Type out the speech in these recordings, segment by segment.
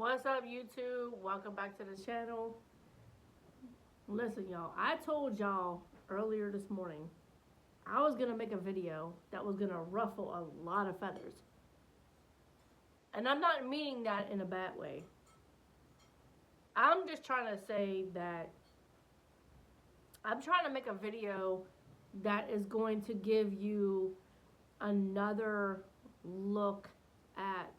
What's up, YouTube? Welcome back to the channel. Listen, y'all, I told y'all earlier this morning I was gonna make a video that was gonna ruffle a lot of feathers. And I'm not meaning that in a bad way. I'm just trying to say that I'm trying to make a video that is going to give you another look at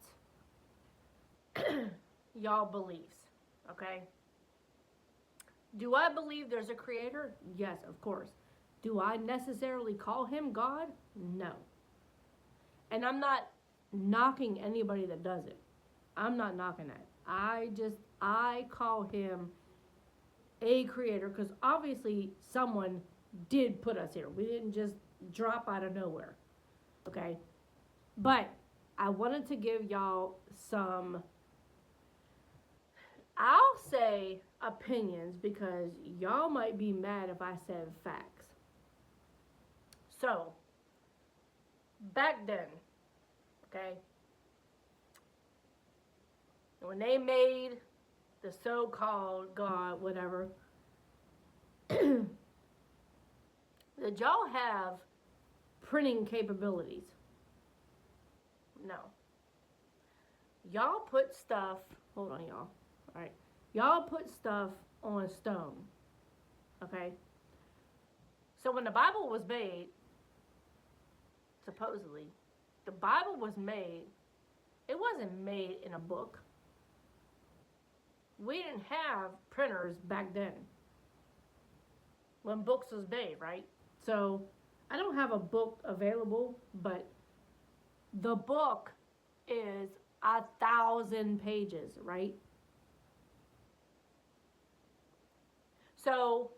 y'all beliefs, okay? Do I believe there's a creator? Yes, of course. Do I necessarily call him God? No. And I'm not knocking anybody that does it. I'm not knocking that. I call him a creator because obviously someone did put us here. We didn't just drop out of nowhere. Okay? But I wanted to give y'all some, I'll say opinions because y'all might be mad if I said facts. So, back then, okay, when they made the so-called God, whatever, did y'all have printing capabilities? No. Y'all put stuff, hold on y'all, alright, y'all put stuff on stone, okay? So when the Bible was made, supposedly, the Bible was made, it wasn't made in a book. We didn't have printers back then when books was made, right? So I don't have a book available, but the book is 1,000 pages, right? So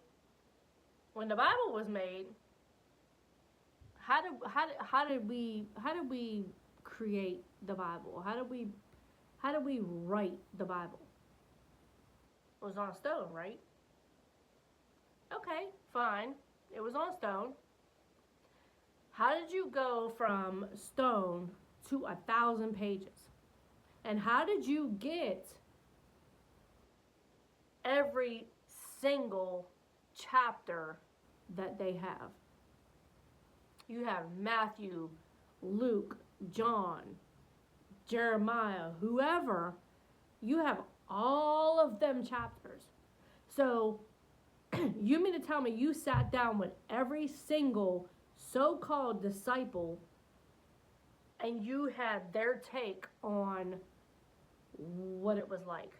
when the Bible was made, how did we create the Bible? How did we write the Bible? It was on stone, right? Okay, fine. It was on stone. How did you go from stone to 1,000 pages? And how did you get every single chapter that they have? You have Matthew, Luke, John, Jeremiah, whoever, you have all of them chapters. So you mean to tell me you sat down with every single so-called disciple and you had their take on what it was like?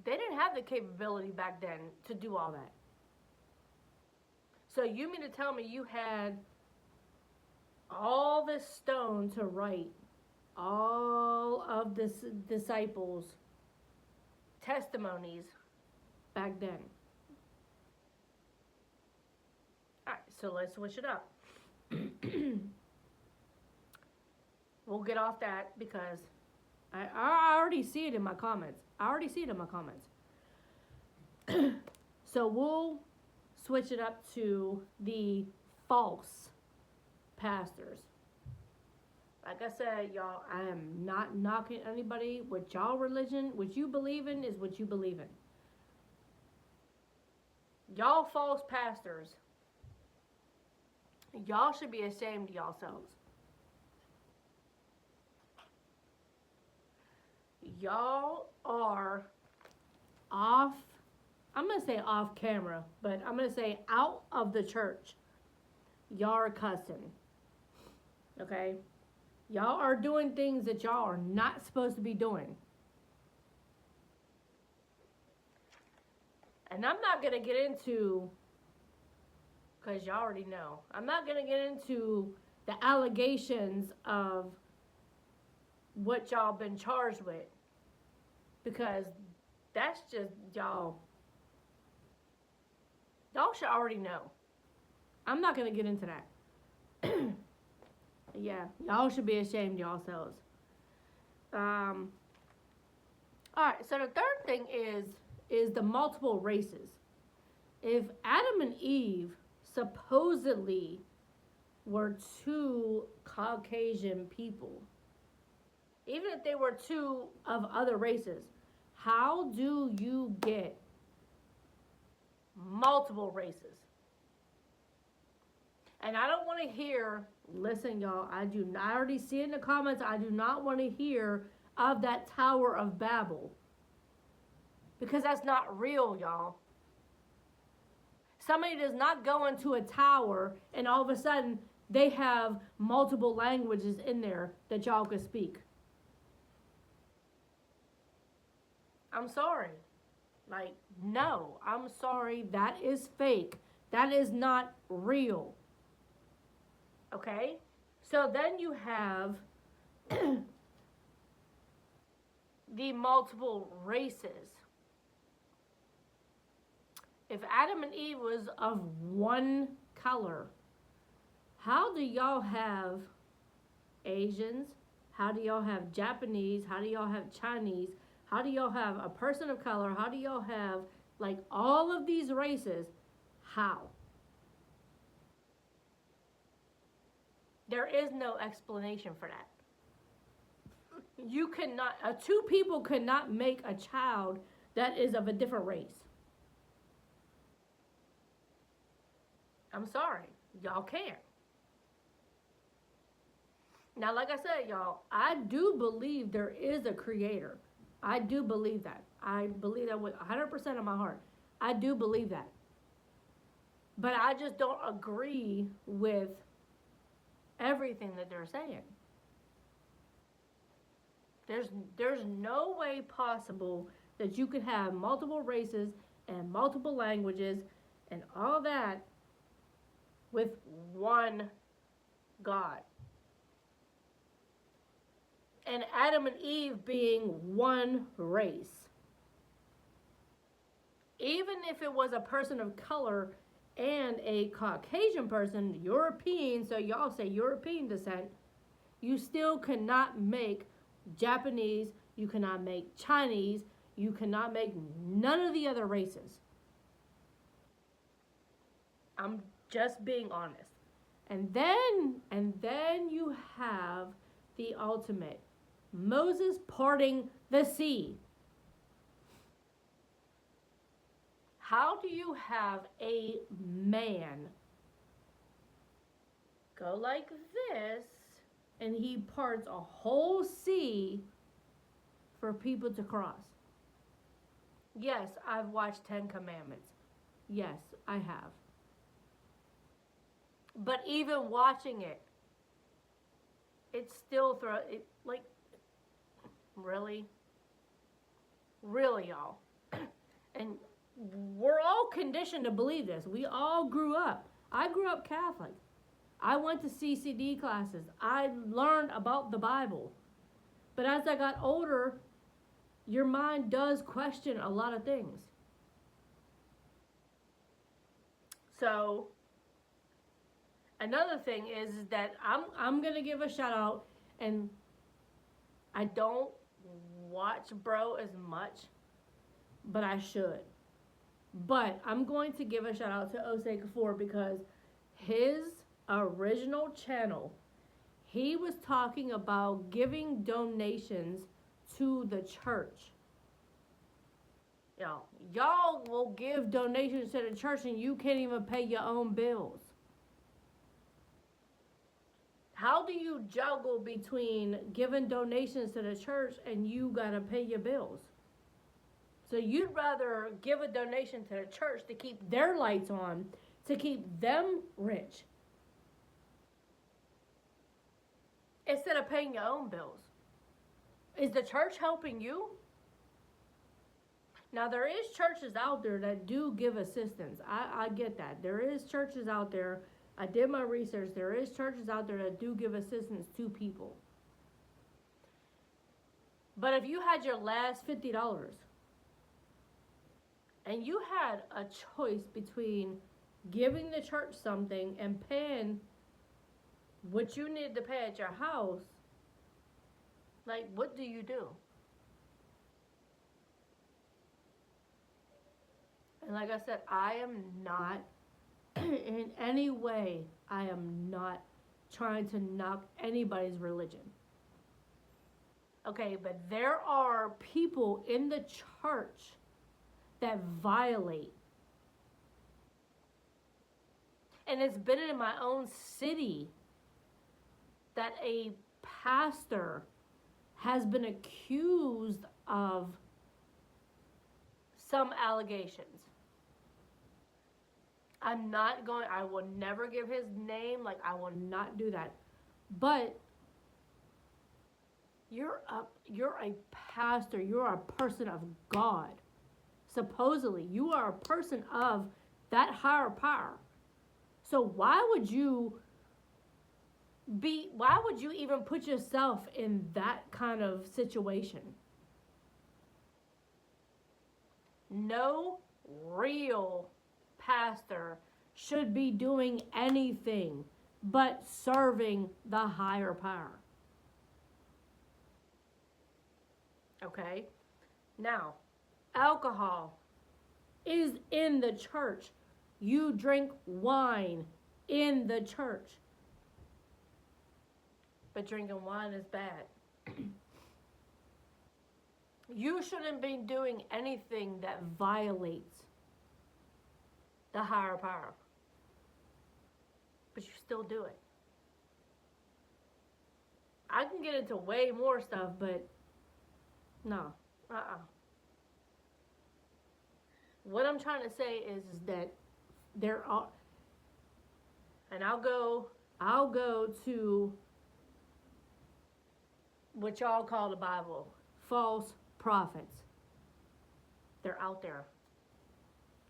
They didn't have the capability back then to do all that. So you mean to tell me you had all this stone to write all of the disciples' testimonies back then? Alright, so let's switch it up. We'll get off that because I already see it in my comments. So we'll switch it up to the false pastors. Like I said, y'all, I am not knocking anybody. What y'all religion, what you believe in is what you believe in. Y'all false pastors, y'all should be ashamed of yourselves. Y'all are off, I'm going to say off camera, but I'm going to say out of the church. Y'all are cussing. Okay? Y'all are doing things that y'all are not supposed to be doing. And I'm not going to get into, because y'all already know, I'm not going to get into the allegations of what y'all been charged with. Because that's just, y'all should already know. I'm not going to get into that. Yeah, y'all should be ashamed of yourselves. Alright, so the third thing is the multiple races. If Adam and Eve supposedly were two Caucasian people, Even if they were two of other races, how do you get multiple races? And I don't want to hear, listen, y'all, I already see it in the comments, I do not want to hear of that Tower of Babel. Because that's not real, y'all. Somebody does not go into a tower and all of a sudden they have multiple languages in there that y'all can speak. I'm sorry. Like, no, I'm sorry. That is fake. That is not real. Okay? So then you have the multiple races. If Adam and Eve was of one color, how do y'all have Asians? How do y'all have Japanese? How do y'all have Chinese? How do y'all have a person of color? How do y'all have, like, all of these races? How? There is no explanation for that. You cannot, two people cannot make a child that is of a different race. I'm sorry. Y'all can't. Now, like I said, y'all, I do believe there is a creator. I do believe that. I believe that with 100% of my heart. I do believe that. But I just don't agree with everything that they're saying. There's no way possible that you could have multiple races and multiple languages and all that with one God. And Adam and Eve being one race. Even if it was a person of color and a Caucasian person, European, so y'all say European descent, you still cannot make Japanese, you cannot make Chinese, you cannot make none of the other races. I'm just being honest. And then you have the ultimate. Moses parting the sea. How do you have a man go like this and he parts a whole sea for people to cross? Yes, I've watched 10 Commandments. Yes, I have. But even watching it, it's still like, really? Really, y'all? And we're all conditioned to believe this. We all grew up. I grew up Catholic. I went to CCD classes. I learned about the Bible. But as I got older, your mind does question a lot of things. So, another thing is that I'm going to give a shout out, and I don't watch Bro as much, but I should. But I'm going to give a shout out to Osei Kafur because his original channel, he was talking about giving donations to the church. Y'all will give donations to the church and you can't even pay your own bills. How do you juggle between giving donations to the church and you gotta pay your bills? So you'd rather give a donation to the church to keep their lights on, to keep them rich, instead of paying your own bills. Is the church helping you? Now, there is churches out there that do give assistance. I get that. There is churches out there. I did my research. There is churches out there that do give assistance to people. But if you had your last $50 and you had a choice between giving the church something and paying what you need to pay at your house, like, what do you do? And like I said, I am not, in any way, I am not trying to knock anybody's religion. Okay, but there are people in the church that violate. And it's been in my own city that a pastor has been accused of some allegations. I will never give his name, like I will not do that. But you're a pastor, you're a person of God. Supposedly, you are a person of that higher power. So why would you even put yourself in that kind of situation? No real pastor should be doing anything but serving the higher power. Okay? Now, alcohol is in the church. You drink wine in the church. But drinking wine is bad. You shouldn't be doing anything that violates the higher power. But you still do it. I can get into way more stuff, but no. What I'm trying to say is that there are, and I'll go to what y'all call the Bible, false prophets. They're out there.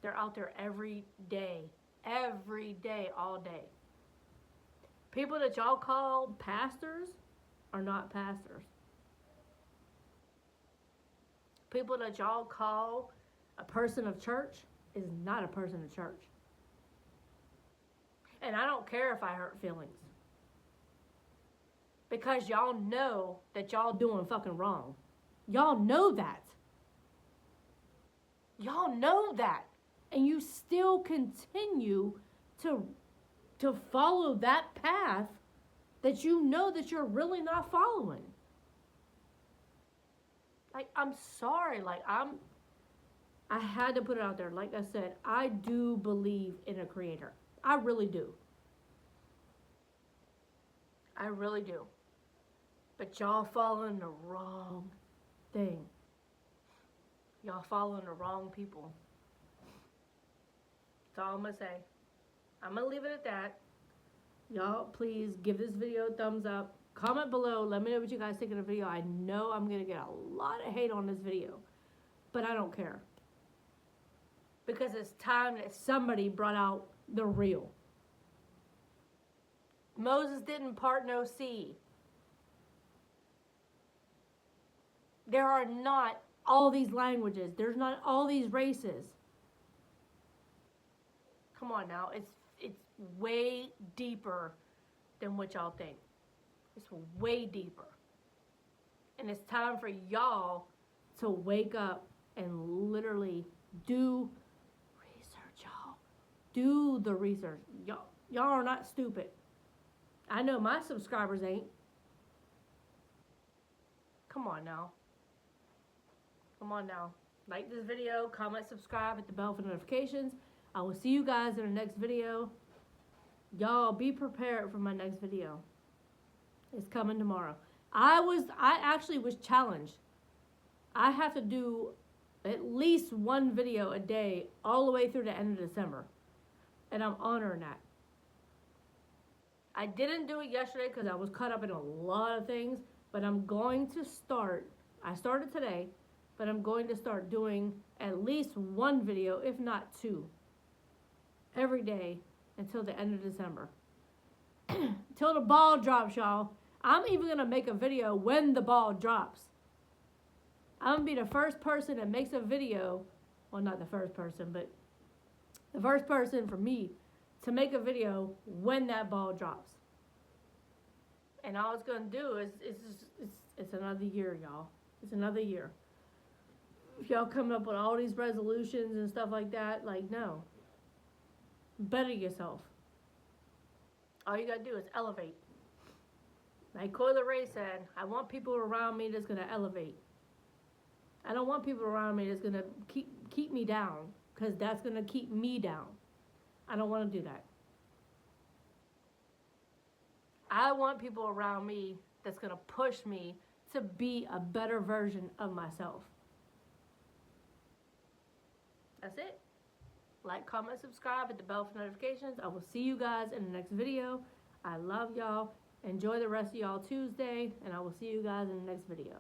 They're out there every day, all day. People that y'all call pastors are not pastors. People that y'all call a person of church is not a person of church. And I don't care if I hurt feelings. Because y'all know that y'all doing fucking wrong. Y'all know that. Y'all know that. And you still continue to follow that path that you know that you're really not following. Like, I'm sorry. Like, I had to put it out there. Like I said, I do believe in a creator. I really do. I really do. But y'all following the wrong thing. Y'all following the wrong people. That's all I'm going to say. I'm going to leave it at that. Y'all, please give this video a thumbs up. Comment below. Let me know what you guys think of the video. I know I'm going to get a lot of hate on this video. But I don't care. Because it's time that somebody brought out the real. Moses didn't part no sea. There are not all these languages. There's not all these races. Come on now. It's way deeper than what y'all think. It's way deeper. And it's time for y'all to wake up and literally do research, y'all. Do the research. Y'all are not stupid. I know my subscribers ain't. Come on now. Come on now. Like this video, comment, subscribe, hit the bell for notifications. I will see you guys in the next video. Y'all be prepared for my next video. It's coming tomorrow. I actually was challenged. I have to do at least one video a day all the way through the end of December. And I'm honoring that. I didn't do it yesterday because I was caught up in a lot of things. But I'm going to start. I started today. But I'm going to start doing at least one video, if not two, every day until the end of December. Till the ball drops, y'all. I'm even going to make a video when the ball drops. I'm going to be the first person that makes a video. Well, not the first person, but the first person for me to make a video when that ball drops. And all it's going to do is, it's another year, y'all. It's another year. If y'all coming up with all these resolutions and stuff like that, like, no. Better yourself. All you got to do is elevate. Like Coyle Ray said, I want people around me that's gonna elevate. I don't want people around me that's gonna keep me down, because that's gonna keep me down. I don't want to do that. I want people around me that's gonna push me to be a better version of myself. That's it. Like, comment, subscribe, hit the bell for notifications. I will see you guys in the next video. I love y'all. Enjoy the rest of y'all Tuesday, and I will see you guys in the next video.